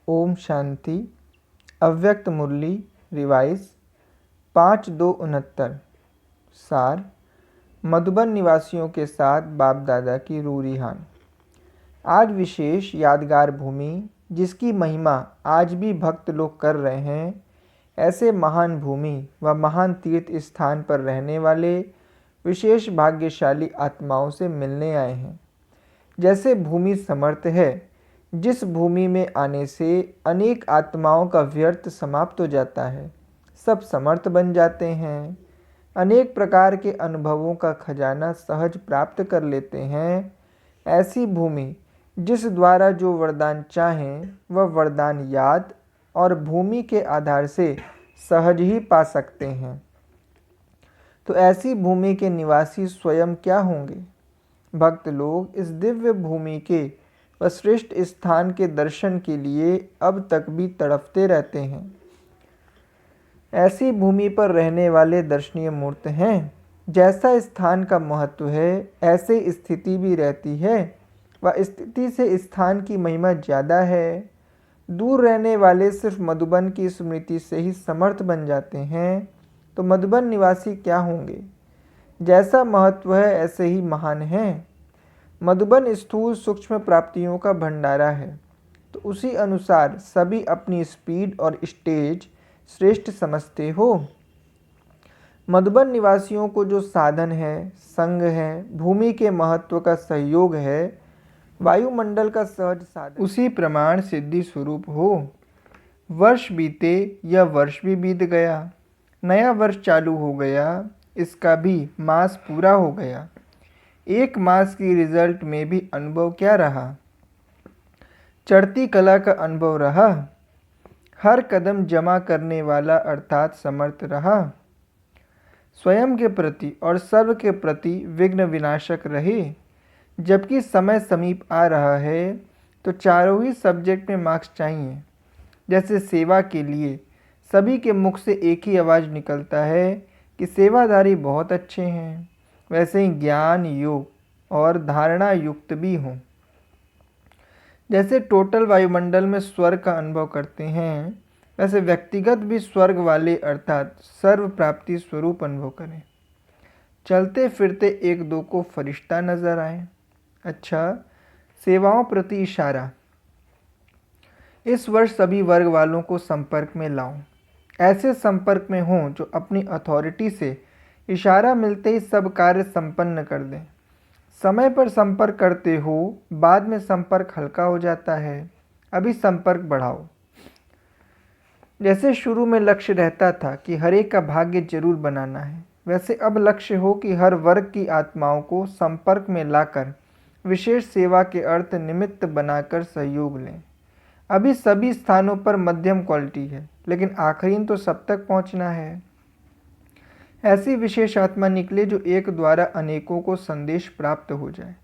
ओम शांति। अव्यक्त मुरली रिवाइज 5/2/69। सार। मधुबन निवासियों के साथ बाप दादा की रूरिहान। आज विशेष यादगार भूमि जिसकी महिमा आज भी भक्त लोग कर रहे हैं, ऐसे महान भूमि व महान तीर्थ स्थान पर रहने वाले विशेष भाग्यशाली आत्माओं से मिलने आए हैं। जैसे भूमि समर्थ है, जिस भूमि में आने से अनेक आत्माओं का व्यर्थ समाप्त हो जाता है, सब समर्थ बन जाते हैं, अनेक प्रकार के अनुभवों का खजाना सहज प्राप्त कर लेते हैं। ऐसी भूमि जिस द्वारा जो वरदान चाहें वह वरदान याद और भूमि के आधार से सहज ही पा सकते हैं। तो ऐसी भूमि के निवासी स्वयं क्या होंगे? भक्त लोग इस दिव्य भूमि के व श्रेष्ठ स्थान के दर्शन के लिए अब तक भी तड़पते रहते हैं। ऐसी भूमि पर रहने वाले दर्शनीय मूर्त हैं। जैसा स्थान का महत्व है, ऐसे स्थिति भी रहती है व स्थिति से स्थान की महिमा ज़्यादा है। दूर रहने वाले सिर्फ मधुबन की स्मृति से ही समर्थ बन जाते हैं, तो मधुबन निवासी क्या होंगे? जैसा महत्व है ऐसे ही महान हैं। मधुबन स्थूल सूक्ष्म प्राप्तियों का भंडारा है, तो उसी अनुसार सभी अपनी स्पीड और स्टेज श्रेष्ठ समझते हो। मधुबन निवासियों को जो साधन है, संग है, भूमि के महत्व का सहयोग है, वायुमंडल का सहज साधन, उसी प्रमाण सिद्धि स्वरूप हो। वर्ष बीते या वर्ष भी बीत गया, नया वर्ष चालू हो गया, इसका भी मास पूरा हो गया। एक मास की रिजल्ट में भी अनुभव क्या रहा? चढ़ती कला का अनुभव रहा। हर कदम जमा करने वाला अर्थात समर्थ रहा। स्वयं के प्रति और सर्व के प्रति विघ्न विनाशक रहे। जबकि समय समीप आ रहा है, तो चारों ही सब्जेक्ट में मार्क्स चाहिए। जैसे सेवा के लिए सभी के मुख से एक ही आवाज़ निकलता है कि सेवाधारी बहुत अच्छे हैं, वैसे ही ज्ञान, योग और धारणा युक्त भी हों। जैसे टोटल वायुमंडल में स्वर्ग का अनुभव करते हैं, वैसे व्यक्तिगत भी स्वर्ग वाले अर्थात सर्व प्राप्ति स्वरूप अनुभव करें। चलते फिरते एक दो को फरिश्ता नजर आए। अच्छा, सेवाओं प्रति इशारा। इस वर्ष सभी वर्ग वालों को संपर्क में लाऊं। ऐसे संपर्क में हों जो अपनी अथॉरिटी से इशारा मिलते ही सब कार्य संपन्न कर दें। समय पर संपर्क करते हो, बाद में संपर्क हल्का हो जाता है, अभी संपर्क बढ़ाओ। जैसे शुरू में लक्ष्य रहता था कि हर एक का भाग्य जरूर बनाना है, वैसे अब लक्ष्य हो कि हर वर्ग की आत्माओं को संपर्क में लाकर विशेष सेवा के अर्थ निमित्त बनाकर सहयोग लें। अभी सभी स्थानों पर मध्यम क्वालिटी है, लेकिन आखिरी तो सब तक पहुंचना है। ऐसी विशेष आत्मा निकले जो एक द्वारा अनेकों को संदेश प्राप्त हो जाए,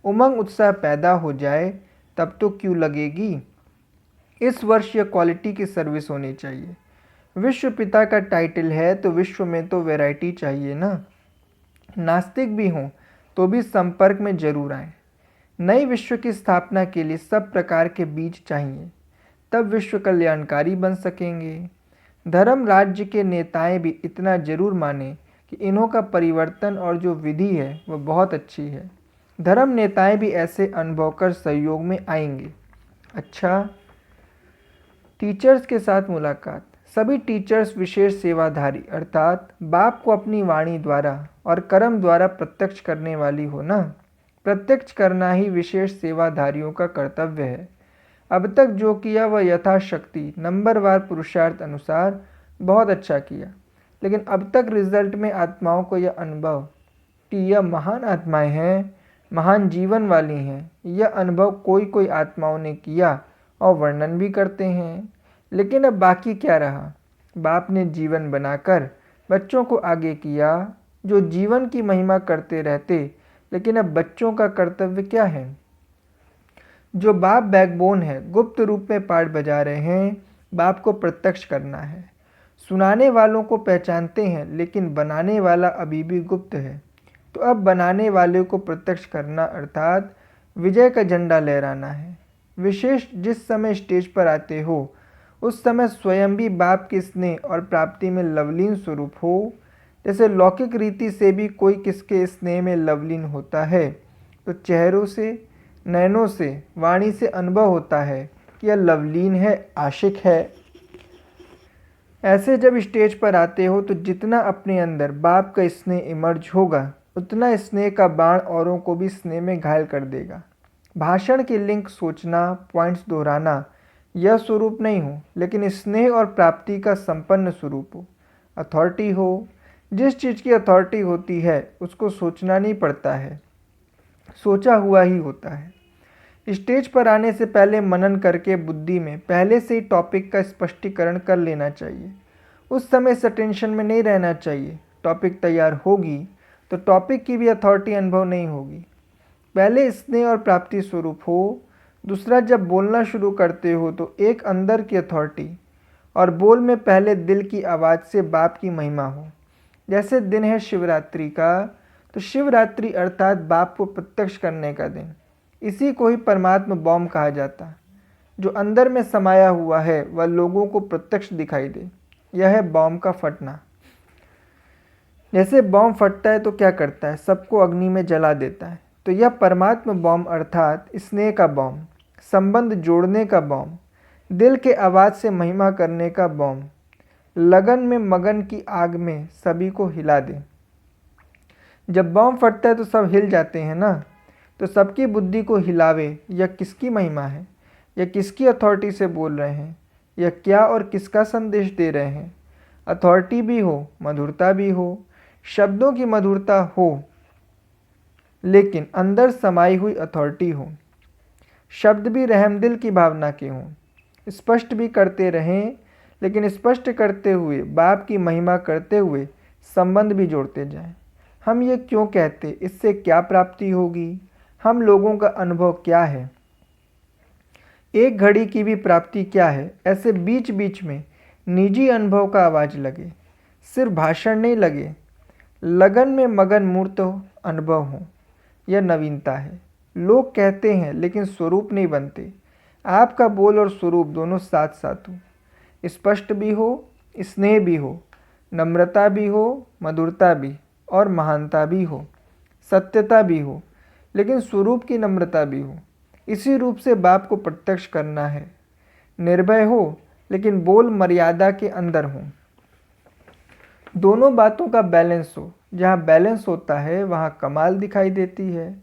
उमंग उत्साह पैदा हो जाए, तब तो क्यों लगेगी। इस वर्ष यह क्वालिटी की सर्विस होनी चाहिए। विश्व पिता का टाइटल है, तो विश्व में तो वैरायटी चाहिए ना। नास्तिक भी हों तो भी संपर्क में जरूर आए। नई विश्व की स्थापना के लिए सब प्रकार के बीज चाहिए, तब विश्व कल्याणकारी बन सकेंगे। धर्म राज्य के नेताएं भी इतना जरूर माने कि इन्हों का परिवर्तन और जो विधि है वह बहुत अच्छी है। धर्म नेताएं भी ऐसे अनुभव कर सहयोग में आएंगे। अच्छा, टीचर्स के साथ मुलाकात। सभी टीचर्स विशेष सेवाधारी अर्थात बाप को अपनी वाणी द्वारा और कर्म द्वारा प्रत्यक्ष करने वाली हो ना। प्रत्यक्ष करना ही विशेष सेवाधारियों का कर्तव्य है। अब तक जो किया वह यथाशक्ति नंबरवार पुरुषार्थ अनुसार बहुत अच्छा किया, लेकिन अब तक रिजल्ट में आत्माओं को यह अनुभव कि यह महान आत्माएं हैं, महान जीवन वाली हैं, यह अनुभव कोई कोई आत्माओं ने किया और वर्णन भी करते हैं। लेकिन अब बाकी क्या रहा? बाप ने जीवन बनाकर बच्चों को आगे किया, जो जीवन की महिमा करते रहते, लेकिन अब बच्चों का कर्तव्य क्या है? जो बाप बैकबोन है, गुप्त रूप में पाठ बजा रहे हैं, बाप को प्रत्यक्ष करना है। सुनाने वालों को पहचानते हैं, लेकिन बनाने वाला अभी भी गुप्त है। तो अब बनाने वाले को प्रत्यक्ष करना अर्थात विजय का झंडा लहराना है। विशेष जिस समय स्टेज पर आते हो उस समय स्वयं भी बाप के स्नेह और प्राप्ति में लवलीन स्वरूप हो। जैसे लौकिक रीति से भी कोई किसके स्नेह में लवलीन होता है तो चेहरों से, नयनों से, वाणी से अनुभव होता है कि यह लवलीन है, आशिक है। ऐसे जब स्टेज पर आते हो तो जितना अपने अंदर बाप का स्नेह इमर्ज होगा उतना स्नेह का बाण औरों को भी स्नेह में घायल कर देगा। भाषण की लिंक सोचना, पॉइंट्स दोहराना यह स्वरूप नहीं हो, लेकिन स्नेह और प्राप्ति का संपन्न स्वरूप हो। अथॉरिटी हो, जिस चीज़ की अथॉरिटी होती है उसको सोचना नहीं पड़ता है, सोचा हुआ ही होता है। स्टेज पर आने से पहले मनन करके बुद्धि में पहले से ही टॉपिक का स्पष्टीकरण कर लेना चाहिए। उस समय इस टेंशन में नहीं रहना चाहिए। टॉपिक तैयार होगी तो टॉपिक की भी अथॉरिटी अनुभव नहीं होगी। पहले स्नेह और प्राप्ति स्वरूप हो। दूसरा, जब बोलना शुरू करते हो तो एक अंदर की अथॉरिटी और बोल में पहले दिल की आवाज़ से बाप की महिमा हो। जैसे दिन है शिवरात्रि का तो शिवरात्रि अर्थात बाप को प्रत्यक्ष करने का दिन। इसी को ही परमात्मा बॉम्ब कहा जाता। जो अंदर में समाया हुआ है वह लोगों को प्रत्यक्ष दिखाई दे, यह है बॉम्ब का फटना। जैसे बॉम्ब फटता है तो क्या करता है, सबको अग्नि में जला देता है। तो यह परमात्मा बॉम्ब अर्थात स्नेह का बॉम्ब, संबंध जोड़ने का बॉम्ब, दिल के आवाज़ से महिमा करने का बॉम्ब, लगन में मगन की आग में सभी को हिला दे। जब बॉम्ब फटता है तो सब हिल जाते हैं ना, तो सबकी बुद्धि को हिलावे। यह किसकी महिमा है, यह किसकी अथॉरिटी से बोल रहे हैं, यह क्या और किसका संदेश दे रहे हैं। अथॉरिटी भी हो, मधुरता भी हो, शब्दों की मधुरता हो, लेकिन अंदर समाई हुई अथॉरिटी हो। शब्द भी रहमदिल की भावना के हों, स्पष्ट भी करते रहें, लेकिन स्पष्ट करते हुए बाप की महिमा करते हुए संबंध भी जोड़ते जाएं। हम ये क्यों कहते, इससे क्या प्राप्ति होगी, हम लोगों का अनुभव क्या है, एक घड़ी की भी प्राप्ति क्या है। ऐसे बीच बीच में निजी अनुभव का आवाज़ लगे, सिर्फ भाषण नहीं लगे, लगन में मगन मूर्त अनुभव हो। यह नवीनता है। लोग कहते हैं लेकिन स्वरूप नहीं बनते। आपका बोल और स्वरूप दोनों साथ साथ हो, स्पष्ट भी हो, स्नेह भी हो, नम्रता भी हो, मधुरता भी और महानता भी हो, सत्यता भी हो, लेकिन स्वरूप की नम्रता भी हो। इसी रूप से बाप को प्रत्यक्ष करना है। निर्भय हो लेकिन बोल मर्यादा के अंदर हो। दोनों बातों का बैलेंस हो। जहाँ बैलेंस होता है वहाँ कमाल दिखाई देती है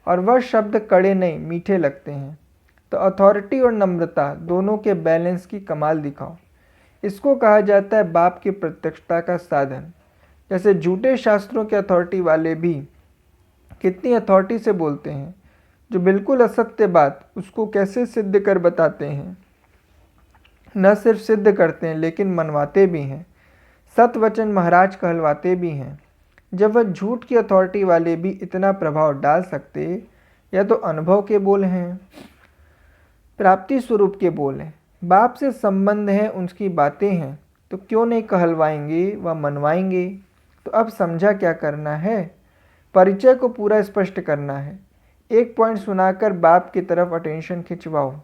और वह शब्द कड़े नहीं मीठे लगते हैं। तो अथॉरिटी और नम्रता दोनों के बैलेंस की कमाल दिखाओ। इसको कहा जाता है बाप की प्रत्यक्षता का साधन। जैसे झूठे शास्त्रों के अथॉरिटी वाले भी कितनी अथॉरिटी से बोलते हैं, जो बिल्कुल असत्य बात उसको कैसे सिद्ध कर बताते हैं। न सिर्फ सिद्ध करते हैं लेकिन मनवाते भी हैं। सतवचन महाराज कहलवाते भी हैं। जब वह झूठ की अथॉरिटी वाले भी इतना प्रभाव डाल सकते, यह तो अनुभव के बोल हैं, प्राप्ति स्वरूप के बोल हैं। बाप से संबंध है, उनकी बातें हैं, तो क्यों नहीं कहलवाएंगे व मनवाएंगे। तो अब समझा क्या करना है, परिचय को पूरा स्पष्ट करना है। एक पॉइंट सुनाकर बाप की तरफ अटेंशन खिंचवाओ।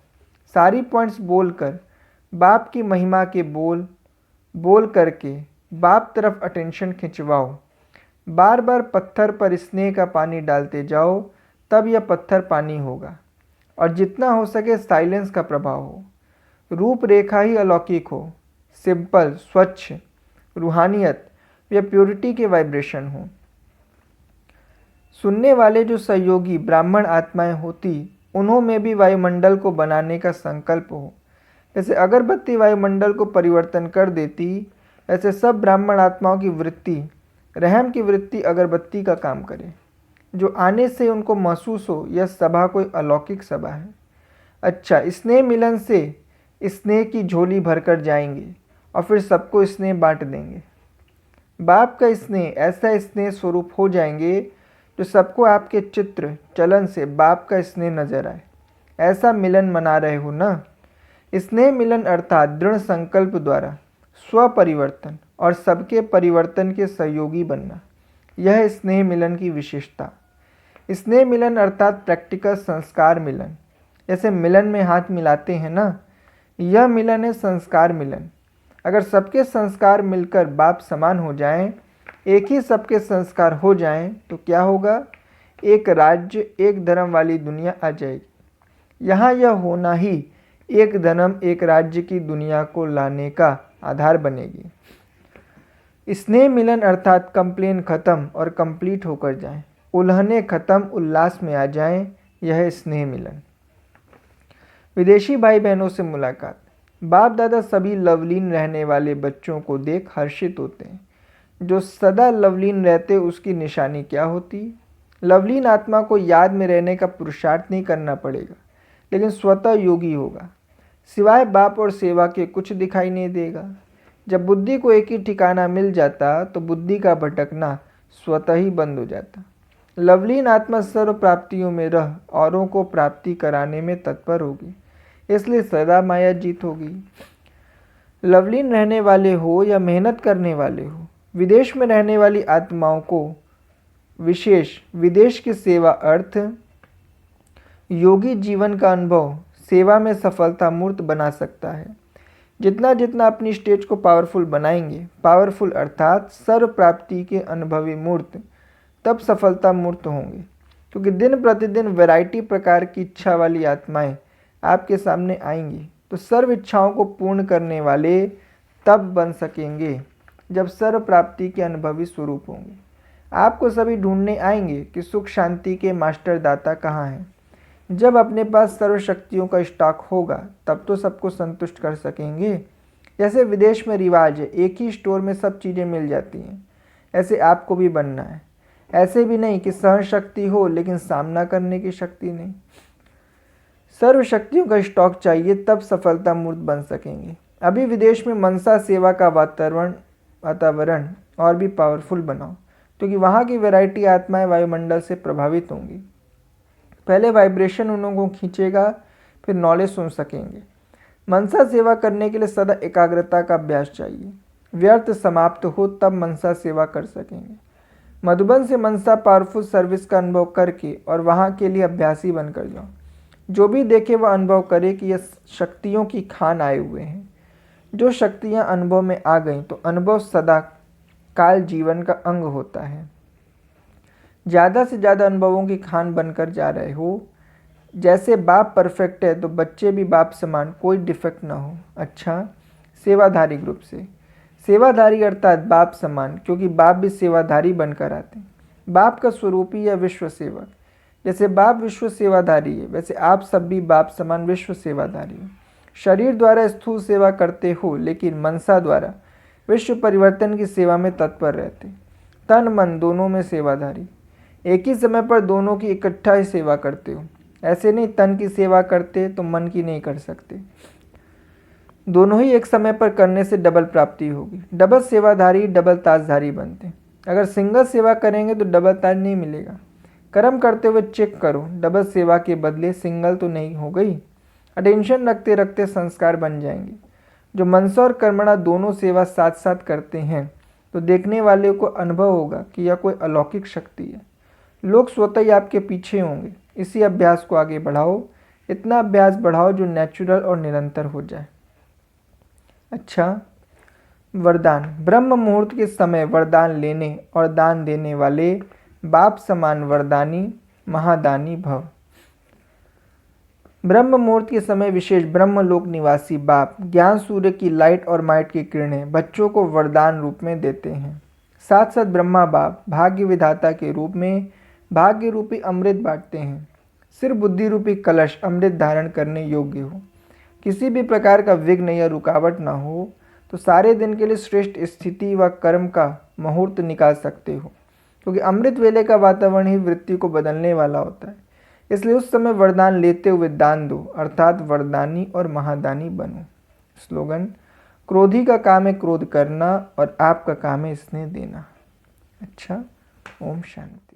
सारी पॉइंट्स बोलकर बाप की महिमा के बोल करके बाप तरफ अटेंशन खिंचवाओ। बार बार पत्थर पर स्नेह का पानी डालते जाओ, तब यह पत्थर पानी होगा। और जितना हो सके साइलेंस का प्रभाव हो, रूपरेखा ही अलौकिक हो, सिंपल, स्वच्छ, रूहानियत या प्योरिटी के वाइब्रेशन हो। सुनने वाले जो सहयोगी ब्राह्मण आत्माएं होती, उन्हों में भी वायुमंडल को बनाने का संकल्प हो। जैसे अगरबत्ती वायुमंडल को परिवर्तन कर देती, ऐसे सब ब्राह्मण आत्माओं की वृत्ति, रहम की वृत्ति अगरबत्ती का काम करे, जो आने से उनको महसूस हो यह सभा कोई अलौकिक सभा है। अच्छा, स्नेह मिलन से स्नेह की झोली भरकर जाएंगे और फिर सबको स्नेह बांट देंगे। बाप का स्नेह ऐसा स्नेह स्वरूप हो जाएंगे जो सबको आपके चित्र चलन से बाप का स्नेह नजर आए। ऐसा मिलन मना रहे हो ना। स्नेह मिलन अर्थात दृढ़ संकल्प द्वारा स्वपरिवर्तन और सबके परिवर्तन के सहयोगी बनना, यह स्नेह मिलन की विशेषता। स्नेह मिलन अर्थात प्रैक्टिकल संस्कार मिलन। जैसे मिलन में हाथ मिलाते हैं ना, यह मिलन है संस्कार मिलन। अगर सबके संस्कार मिलकर बाप समान हो जाएं, एक ही सबके संस्कार हो जाएं, तो क्या होगा? एक राज्य एक धर्म वाली दुनिया आ जाएगी। यहाँ यह होना ही एक धर्म एक राज्य की दुनिया को लाने का आधार बनेगी। स्नेह मिलन अर्थात कंप्लेन खत्म और कंप्लीट होकर जाएं, उल्हने खत्म उल्लास में आ जाएं, यह स्नेह मिलन। विदेशी भाई बहनों से मुलाकात। बाप दादा सभी लवलीन रहने वाले बच्चों को देख हर्षित होते हैं। जो सदा लवलीन रहते उसकी निशानी क्या होती? लवलीन आत्मा को याद में रहने का पुरुषार्थ नहीं करना पड़ेगा, लेकिन स्वतः योगी होगा। सिवाय बाप और सेवा के कुछ दिखाई नहीं देगा। जब बुद्धि को एक ही ठिकाना मिल जाता तो बुद्धि का भटकना स्वतः ही बंद हो जाता। लवलीन आत्मा सर्व प्राप्तियों में रह औरों को प्राप्ति कराने में तत्पर होगी, इसलिए सदा माया जीत होगी। लवलीन रहने वाले हो या मेहनत करने वाले हो, विदेश में रहने वाली आत्माओं को विशेष विदेश की सेवा अर्थ योगी जीवन का अनुभव सेवा में सफलता मूर्त बना सकता है। जितना जितना अपनी स्टेज को पावरफुल बनाएंगे, पावरफुल अर्थात सर्व प्राप्ति के अनुभवी मूर्त, तब सफलता मूर्त होंगे। क्योंकि दिन प्रतिदिन वैरायटी प्रकार की इच्छा वाली आत्माएं आपके सामने आएंगी, तो सर्व इच्छाओं को पूर्ण करने वाले तब बन सकेंगे जब सर्व प्राप्ति के अनुभवी स्वरूप होंगे। आपको सभी ढूंढने आएंगे कि सुख शांति के मास्टर दाता कहाँ हैं। जब अपने पास सर्व शक्तियों का स्टॉक होगा तब तो सबको संतुष्ट कर सकेंगे। जैसे विदेश में रिवाज है, एक ही स्टोर में सब चीज़ें मिल जाती हैं, ऐसे आपको भी बनना है। ऐसे भी नहीं कि सहन शक्ति हो लेकिन सामना करने की शक्ति नहीं। सर्व शक्तियों का स्टॉक चाहिए, तब सफलता मूर्त बन सकेंगे। अभी विदेश में मनसा सेवा का वातावरण और भी पावरफुल बनाओ, क्योंकि वहाँ की वैरायटी आत्माएं वायुमंडल से प्रभावित होंगी। पहले वाइब्रेशन उन लोगों को खींचेगा, फिर नॉलेज सुन सकेंगे। मनसा सेवा करने के लिए सदा एकाग्रता का अभ्यास चाहिए। व्यर्थ समाप्त हो तब मनसा सेवा कर सकेंगे। मधुबन से मनसा पावरफुल सर्विस का अनुभव करके और वहाँ के लिए अभ्यासी बनकर जाओ। जो भी देखे वह अनुभव करे कि यह शक्तियों की खान आए हुए हैं। जो शक्तियाँ अनुभव में आ गईं तो अनुभव सदा काल जीवन का अंग होता है। ज़्यादा से ज़्यादा अनुभवों की खान बनकर जा रहे हो। जैसे बाप परफेक्ट है तो बच्चे भी बाप समान, कोई डिफेक्ट ना हो। अच्छा, सेवाधारी ग्रुप से। सेवाधारी अर्थात बाप समान, क्योंकि बाप भी सेवाधारी बनकर आते हैं। बाप का स्वरूप ही है विश्व सेवक। जैसे बाप विश्व सेवाधारी है, वैसे आप सब भी बाप समान विश्व सेवाधारी हो। शरीर द्वारा स्थूल सेवा करते हो, लेकिन मनसा द्वारा विश्व परिवर्तन की सेवा में तत्पर रहते। तन मन दोनों में सेवाधारी। एक ही समय पर दोनों की इकट्ठा ही सेवा करते हो। ऐसे नहीं तन की सेवा करते तो मन की नहीं कर सकते। दोनों ही एक समय पर करने से डबल प्राप्ति होगी। डबल सेवाधारी डबल ताजधारी बनते। अगर सिंगल सेवा करेंगे तो डबल ताज नहीं मिलेगा। कर्म करते हुए चेक करो, डबल सेवा के बदले सिंगल तो नहीं हो गई। अटेंशन रखते रखते संस्कार बन जाएंगे। जो मनसा और कर्मणा दोनों सेवा साथ साथ करते हैं तो देखने वाले को अनुभव होगा कि यह कोई अलौकिक शक्ति है। लोग स्वतः ही आपके पीछे होंगे। इसी अभ्यास को आगे बढ़ाओ। इतना अभ्यास बढ़ाओ जो नेचुरल और निरंतर हो जाए। अच्छा, वरदान। ब्रह्म मुहूर्त के समय वरदान लेने और दान देने वाले बाप समान वरदानी महादानी भव। ब्रह्म मुहूर्त के समय विशेष ब्रह्मलोक निवासी बाप ज्ञान सूर्य की लाइट और माइट की किरणें बच्चों को वरदान रूप में देते हैं। साथ साथ ब्रह्मा बाप भाग्य विधाता के रूप में भाग्य रूपी अमृत बांटते हैं। सिर्फ बुद्धि रूपी कलश अमृत धारण करने योग्य हो, किसी भी प्रकार का विघ्न या रुकावट ना हो, तो सारे दिन के लिए श्रेष्ठ स्थिति व कर्म का मुहूर्त निकाल सकते हो। क्योंकि अमृत वेले का वातावरण ही वृत्ति को बदलने वाला होता है। इसलिए उस समय वरदान लेते हुए दान दो, अर्थात वरदानी और महादानी बनो। स्लोगन। क्रोधी का काम है क्रोध करना और आपका काम है स्नेह देना। अच्छा, ओम शांति।